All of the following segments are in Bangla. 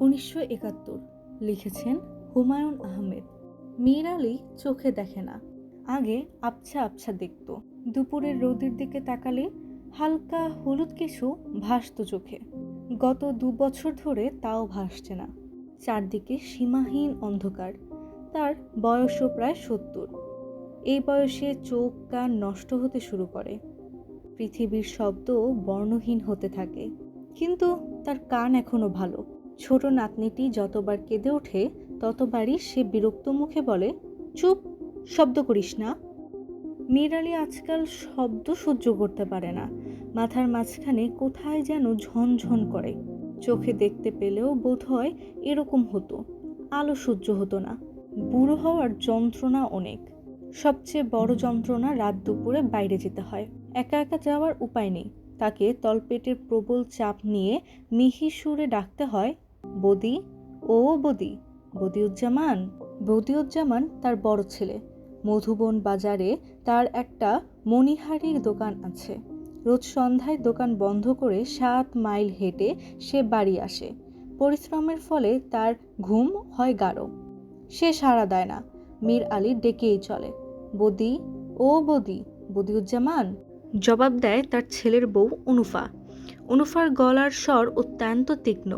1971 লিখেছেন হুমায়ুন আহমেদ। মীর আলী চোখে দেখে না, আগে আবছা আবছা দেখত। দুপুরের রোদের দিকে তাকালে হালকা হলুদ কিছু ভাসত চোখে। গত 2 বছর ধরে তাও ভাসছে না। চারদিকে সীমাহীন অন্ধকার। তার বয়সও প্রায় 70। এই বয়সে চোখ কান নষ্ট হতে শুরু করে, পৃথিবীর শব্দ বর্ণহীন হতে থাকে। কিন্তু তার কান এখনো ভালো। ছোট নাতনিটি যতবার কেঁদে ওঠে ততবারই সে বিরক্ত মুখে বলে, চুপ, শব্দ করিস না। মীর আলী আজকাল শব্দ সহ্য করতে পারে না। মাথার মাঝখানে কোথায় যেন ঝনঝন করে। চোখে দেখতে পেলেও বোধ হয় এরকম হতো। আলো সহ্য হতো না। বুড়ো হওয়ার যন্ত্রণা অনেক। সবচেয়ে বড় যন্ত্রণা রাত দুপুরে বাইরে যেতে হয়। একা একা যাওয়ার উপায় নেই। তাকে তলপেটের প্রবল চাপ নিয়ে মিহি সুরে ডাকতে হয়, বদি, ও বদি, বদিউজ্জামান। বদিউজ্জামান তার বড় ছেলে। মধুবন বাজারে তার একটা মণিহারির দোকান আছে। রোজ সন্ধ্যায় দোকান বন্ধ করে 7 মাইল হেঁটে সে বাড়ি আসে। পরিশ্রমের ফলে তার ঘুম হয় গাঢ়। সে সাড়া দেয় না। মীর আলী ডেকেই চলে, বদি, ও বদি, বদিউজ্জামান। জবাব দেয় তার ছেলের বউ অনুফা। অনুফার গলার স্বর অত্যন্ত তীক্ষ্ণ।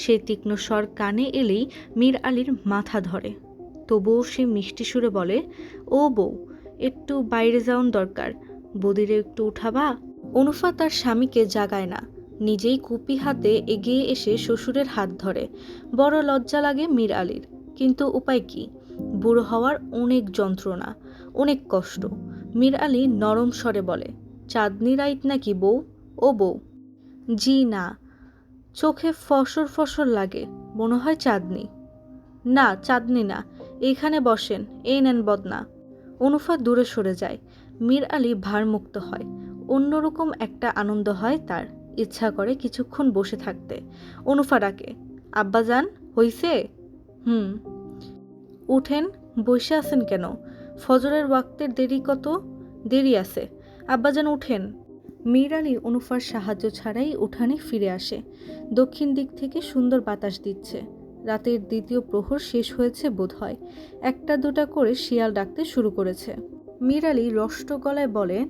সে তীক্ষ্ণ স্বর কানে এলেই মীর আলীর মাথা ধরে। তবুও সে মিষ্টি সুরে বলে, ও বউ, একটু বাইরে যাওন দরকার, বদিরে একটু উঠাবা। অনুফা তার স্বামীকে জাগায় না, নিজেই কুপি হাতে এগিয়ে এসে শ্বশুরের হাত ধরে। বড় লজ্জা লাগে মীর আলীর, কিন্তু উপায় কি? বুড়ো হওয়ার অনেক যন্ত্রণা, অনেক কষ্ট। মীর আলী নরম স্বরে বলে, চাঁদনি রাইত নাকি বউ? ও বউ। জি না। চোখে ফসর ফসর লাগে, মনে হয় চাঁদনি। না, চাঁদনি না, এইখানে বসেন, এই নেন বদনা। অনুফা দূরে সরে যায়। মীর আলী ভারমুক্ত হয়। অন্যরকম একটা আনন্দ হয় তার। ইচ্ছা করে কিছুক্ষণ বসে থাকতে। অনুফা ডাকে, আব্বাজান, হইছে? হুম। উঠেন, বসে আছেন কেন? ফজরের ওয়াক্তের দেরি কত? দেরি আছে। আব্বাজান উঠেন। মীর আলী অনুফার সাহায্য ছাড়াই উঠানে ফিরে আসে। দক্ষিণ দিক থেকে সুন্দর বাতাস দিচ্ছে। রাতের দ্বিতীয় প্রহর শেষ হয়েছে বোধহয়। একটা দুটা করে শিয়াল ডাকতে শুরু করেছে। মীর আলী রষ্ট গলায় বলেন,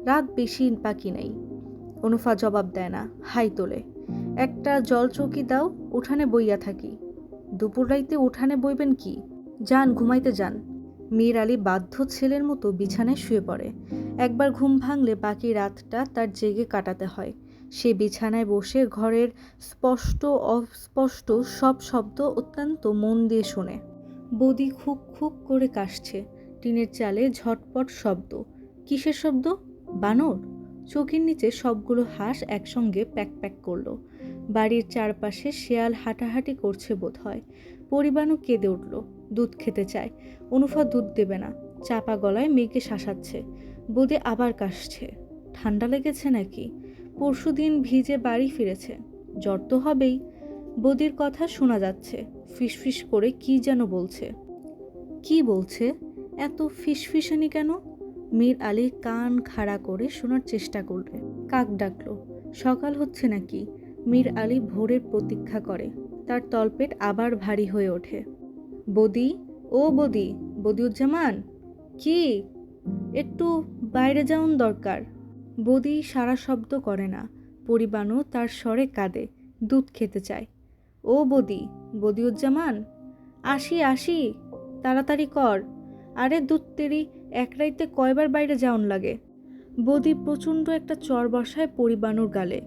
রাত বেশি বাকি নেই। অনুফা জবাব দেয় না, হাই তোলে। একটা জলচৌকি দাও, উঠানে বইয়া থাকি। দুপুর রাইতে উঠানে বইবেন কি? যান, ঘুমাইতে যান। মীর আলী বাধ্য ছেলের মতো বিছানায় শুয়ে পড়ে। একবার ঘুম ভাঙলে বাকি রাতটা তার জেগে কাটাতে হয়। সে বিছানায় বসে ঘরের স্পষ্ট অস্পষ্ট সব শব্দ অত্যন্ত মন দিয়ে শোনে। বদি খুক খুক করে কাশছে। টিনের চালে ঝটপট শব্দ। কিসের শব্দ? বানর। চোখের নিচে সবগুলো হাঁস একসঙ্গে প্যাক প্যাক করলো। বাড়ির চারপাশে শেয়াল হাঁটাহাঁটি করছে বোধহয়। পরিবাণু কেঁদে উঠল, দুধ খেতে চায়। অনুফা দুধ দেবে না, চাপা গলায় মেয়েকে শাসাচ্ছে। বদি আবার কাশছে। ঠান্ডা লেগেছে নাকি? পরশুদিন ভিজে বাড়ি ফিরেছে, জ্বর তো হবেই। বদির কথা শোনা যাচ্ছে, ফিসফিস করে কি যেন বলছে। কি বলছে? এত ফিসফিসানি কেন? মীর আলী কান খাড়া করে শোনার চেষ্টা করলেন। কাক ডাকলো। সকাল হচ্ছে নাকি? মীর আলী ভোরের প্রতীক্ষা করে। তার তলপেট আবার ভারী হয়ে ওঠে। বদি, ও বদি, বদিউজ্জামান। কি? একটু বাইরে যাওন দরকার। বদি সারা শব্দ করে না। পরিবাণু তার স্বরে কাঁদে, দুধ খেতে চায়। ও বদি, বদিউজ্জামান। আসি আসি, তাড়াতাড়ি কর। আরে দুধ তেরি, এক রাইতে কয়বার বাইরে যাওন লাগে? বদি প্রচণ্ড একটা চর বসায় পরিবাণুর গালে।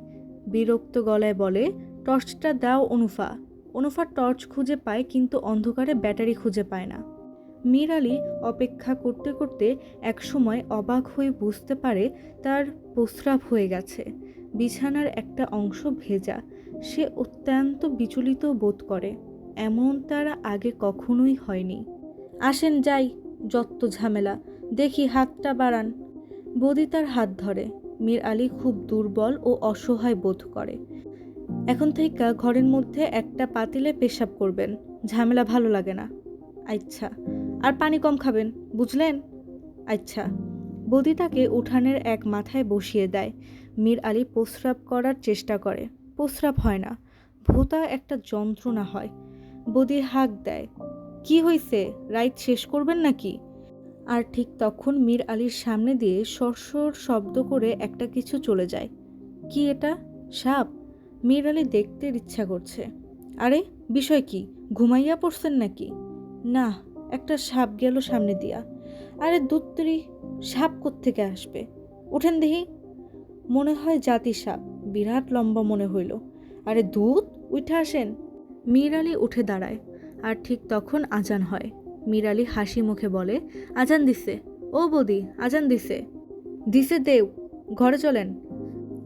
বিরক্ত গলায় বলে, টর্চটা দাও অনুফা। অনুফা টর্চ খুঁজে পায়, কিন্তু অন্ধকারে ব্যাটারি খুঁজে পায় না। মীর আলী অপেক্ষা করতে করতে একসময় অবাক হয়ে বুঝতে পারে তার প্রস্রাব হয়ে গেছে। বিছানার একটা অংশ ভেজা। সে অত্যন্ত বিচলিত বোধ করে। এমন তারা আগে কখনোই হয়নি। আসেন যাই, যত ঝামেলা, দেখি হাতটা বাড়ান। বদি তার হাত ধরে। মীর আলী খুব দুর্বল ও অসহায় বোধ করে। এখন থেকে ঘরের মধ্যে একটা পাতিলে পেশাব করবেন, ঝামেলা ভালো লাগে না। আচ্ছা। আর পানি কম খাবেন, বুঝলেন? আচ্ছা। বদি তাকে উঠানের এক মাথায় বসিয়ে দেয়। মীর আলী প্রস্রাব করার চেষ্টা করে, প্রস্রাব হয় না। ভোঁতা একটা যন্ত্রণা হয়। বদি হাঁক দেয়, কি হইছে, রাইড শেষ করবেন নাকি? আর ঠিক তখন মীর আলীর সামনে দিয়ে সরসর শব্দ করে একটা কিছু চলে যায়। কি এটা? সাপ? মীর আলী দেখতে ইচ্ছা করছে। আরে বিষয় কি, ঘুমাইয়া পড়ছেন নাকি? না, একটা সাপ গেল সামনে দিয়া। আরে দুত্তরি, সাপ কোত্থেকে আসবে? উঠেন দেখি। মনে হয় জাতি সাপ, বিরাট লম্বা মনে হইল। আরে দুধ, উঠে আসেন। মীর আলী উঠে দাঁড়ায়। আর ঠিক তখন আজান হয়। মীর আলী হাসি মুখে বলে, আজান দিছে। ও বৌদি, আজান দিছে। দিছে দেও, ঘরে চলেন।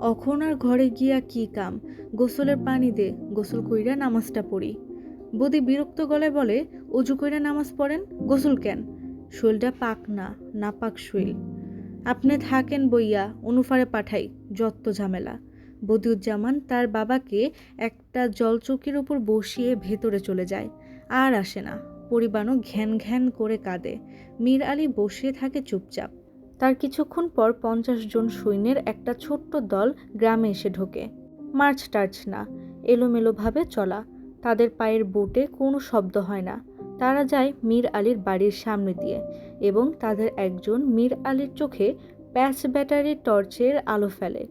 অখন আর ঘরে গিয়া কি কাম, গোসলের পানি দে, গোসল কইরা নামাজটা পড়ি। বৌদি বিরক্ত গলায় বলে, অজু কইরা নামাজ পড়েন, গোসল কেন? শৈলটা পাক না, নাপাক শৈল। আপনি থাকেন বইয়া, অনুফারে পাঠাই, যত ঝামেলা। বদিউজ্জামান তার বাবাকে একটা জলচৌকির উপর বসিয়ে ভেতরে চলে যায়। আর আসে না। পরিবাণও ঘ্যান ঘ্যান করে কাঁদে। মীর আলী বসে থাকে চুপচাপ। তার কিছুক্ষণ পর 50 জন সৈন্যের একটা ছোট্ট দল গ্রামে এসে ঢোকে। মার্চ টার্চ না, এলোমেলোভাবে চলা। তাদের পায়ের বুটে কোনো শব্দ হয় না। তারা যায় মীর আলীর বাড়ির সামনে দিয়ে, এবং তাদের একজন মীর আলীর চোখে প্যাচ ব্যাটারি টর্চের আলো ফেলে।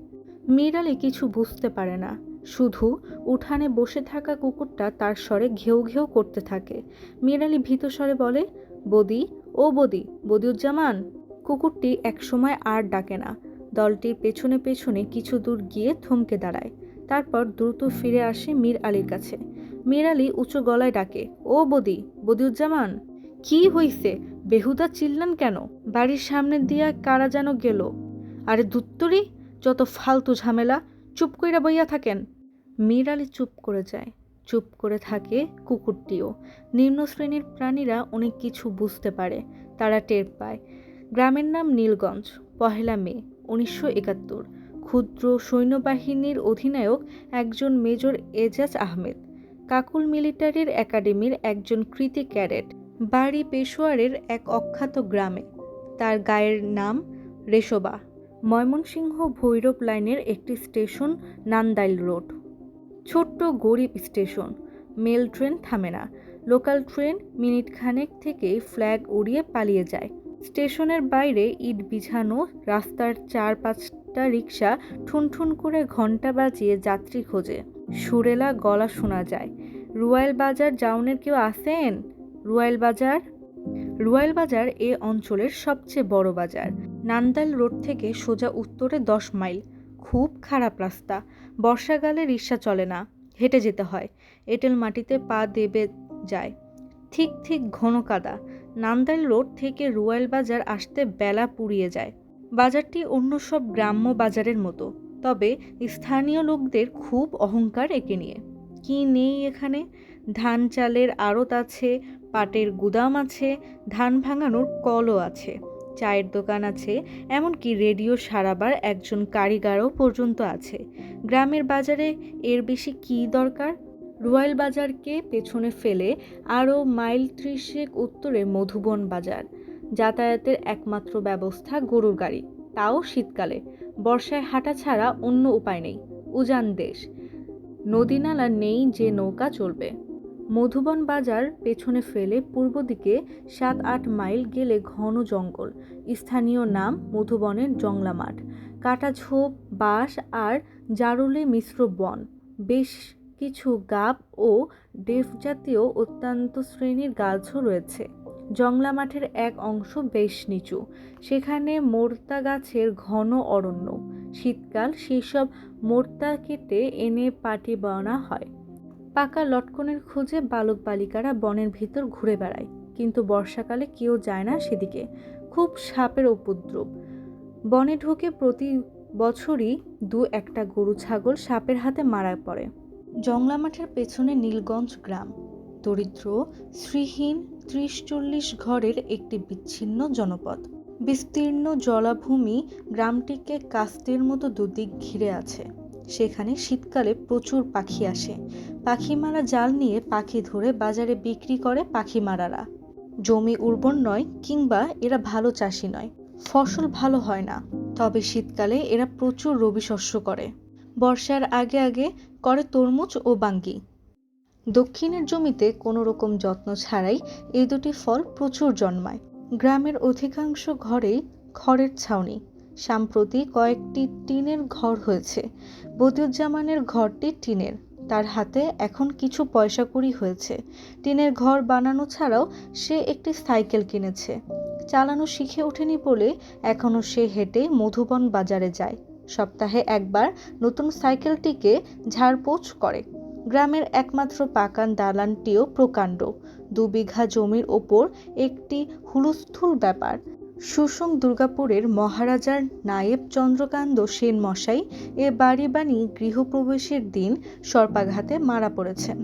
মীর আলী কিছু বুঝতে পারে না, শুধু উঠানে বসে থাকা কুকুরটা তার স্বরে ঘেউ ঘেউ করতে থাকে। মীর আলী ভীত স্বরে বলে, বদি, ও বদি, বদিউজ্জামান। কুকুরটি একসময় আর ডাকে না। দলটির পেছনে পেছনে কিছু দূর গিয়ে থমকে দাঁড়ায়। তারপর দ্রুত ফিরে আসে মীর আলীর কাছে। মীর আলী উঁচু গলায় ডাকে, ও বদি, বদিউজ্জামান। কি হইছে, বেহুদা চিল্লান কেন? বাড়ির সামনে দিয়া কারা যেন গেল। আরে দুত্তরি, যত ফালতু ঝামেলা, চুপ কইরা বইয়া থাকেন। মীর আলী চুপ করে যায়। চুপ করে থাকে কুকুরটিও। নিম্ন শ্রেণীর প্রাণীরা অনেক কিছু বুঝতে পারে। তারা টের পায়। গ্রামের নাম নীলগঞ্জ। 1 মে 1971। ক্ষুদ্র সৈন্যবাহিনীর অধিনায়ক একজন মেজর এজাজ আহমেদ। কাকুল মিলিটারির একাডেমির একজন কৃতী ক্যাডেট। বাড়ি পেশোয়ারের এক অখ্যাত গ্রামে। তার গায়ের নাম রেশোবা। ময়মনসিংহ ভৈরব লাইনের একটি স্টেশন, নান্দাইল রোড। ছোট্ট গরিব স্টেশন। মেল ট্রেন থামে না। লোকাল ট্রেন মিনিট খানেক থেকেই ফ্ল্যাগ উড়িয়ে পালিয়ে যায়। স্টেশনের বাইরে ইট বিছানো রাস্তার 4-5টা রিকশা ঠুনঠুন করে ঘণ্টা বাজিয়ে যাত্রী খোঁজে। সুরেলা গলা শোনা যায়, রুয়াইল বাজার যাওনের কেউ আছেন? রুয়াইল বাজার। রুয়াইল বাজার এ অঞ্চলের সবচেয়ে বড় বাজার। নান্দাইল রোড থেকে সোজা উত্তরে 10 মাইল। খুব খারাপ রাস্তা। বর্ষাকালে রিক্সা চলে না, হেঁটে যেতে হয়। এঁটেল মাটিতে পা দেবে যায়। ঠিক ঠিক ঘন কাদা। নান্দাইল রোড থেকে রুয়াইল বাজার আসতে বেলা পুড়িয়ে যায়। বাজারটি অন্য সব গ্রাম্য বাজারের মতো, তবে স্থানীয় লোকদের খুব অহংকার একে নিয়ে। কি নেই এখানে? ধান চালের আড়ত আছে, পাটের গুদাম আছে, ধান ভাঙানোর কলও আছে, চায়ের দোকান আছে, এমনকি রেডিও সারাবার একজন কারিগরও পর্যন্ত আছে। গ্রামের বাজারে এর বেশি কী দরকার? রুয়াইল বাজারকে পেছনে ফেলে আরও মাইল 30 উত্তরে মধুবন বাজার। যাতায়াতের একমাত্র ব্যবস্থা গরুর গাড়ি, তাও শীতকালে। বর্ষায় হাঁটা ছাড়া অন্য উপায় নেই। উজান দেশ, নদীনালা নেই যে নৌকা চলবে। মধুবন বাজার পেছনে ফেলে পূর্ব দিকে 7-8 মাইল গেলে ঘন জঙ্গল। স্থানীয় নাম মধুবনের জংলা মাঠ। কাটা ঝোপ, বাঁশ আর জারুলে মিশ্র বন। বেশ কিছু গাব ও ডেফ জাতীয় অত্যন্ত শ্রেণীর গাছও রয়েছে। জংলা মাঠের এক অংশ বেশ নিচু, সেখানে মোর্তা গাছের ঘন অরণ্য। শীতকাল সেই সব মোর্তা কেটে এনে পাটি বানা হয়। পাকা লটকনের খোঁজে বালক বালিকারা বনের ভিতর ঘুরে বেড়ায়, কিন্তু বর্ষাকালে কেউ যায় না সেদিকে। খুব সাপের উপদ্রব। বনে ঢুকে প্রতি বছরই 2-1টা গরু ছাগল সাপের হাতে মারা পড়ে। জংলা মাঠের পেছনে নীলগঞ্জ গ্রাম। দরিদ্র, শ্রীহীন 30-40 ঘরের একটি বিচ্ছিন্ন জনপদ। বিস্তীর্ণ জলাভূমি গ্রামটিকে কাস্তের মতো দুদিক ঘিরে আছে। সেখানে শীতকালে প্রচুর পাখি আসে। পাখি মারা জাল নিয়ে পাখি ধরে বাজারে বিক্রি করে পাখিমারারা। জমি উর্বর নয়, কিংবা এরা ভালো চাষি নয়। ফসল ভালো হয় না, তবে শীতকালে এরা প্রচুর রবি শস্য করে। বর্ষার আগে আগে করে তরমুজ ও বাঙ্গি। দক্ষিণের জমিতে কোনো রকম যত্ন ছাড়াই এই দুটি ফল প্রচুর জন্মায়। গ্রামের অধিকাংশ ঘরেই খড়ের ছাউনি। সাম্প্রতি কয়েকটি টিনের ঘর হয়েছে। বদিউজ্জামানের ঘরটি টিনের, তার হাতে এখন কিছু পয়সা কড়ি হয়েছে। টিনের ঘর বানানো ছাড়াও সে একটি সাইকেল কিনেছে। চালানো শিখে ওঠেনি বলে এখনও সে হেঁটে মধুবন বাজারে যায়। সপ্তাহে একবার নতুন সাইকেলটিকে ঝাড়পোছ করে। গ্রামের একমাত্র পাকান দালানটিও প্রকাণ্ড। 2 বিঘা জমির ওপর একটি হুলস্থুল ব্যাপার। সুসং দুর্গাপুরের মহারাজার নায়েব চন্দ্রকান্ত সেন মশাই এ বাড়ি বানিয়ে গৃহপ্রবেশের দিন সর্পাঘাতে মারা পড়েছেন।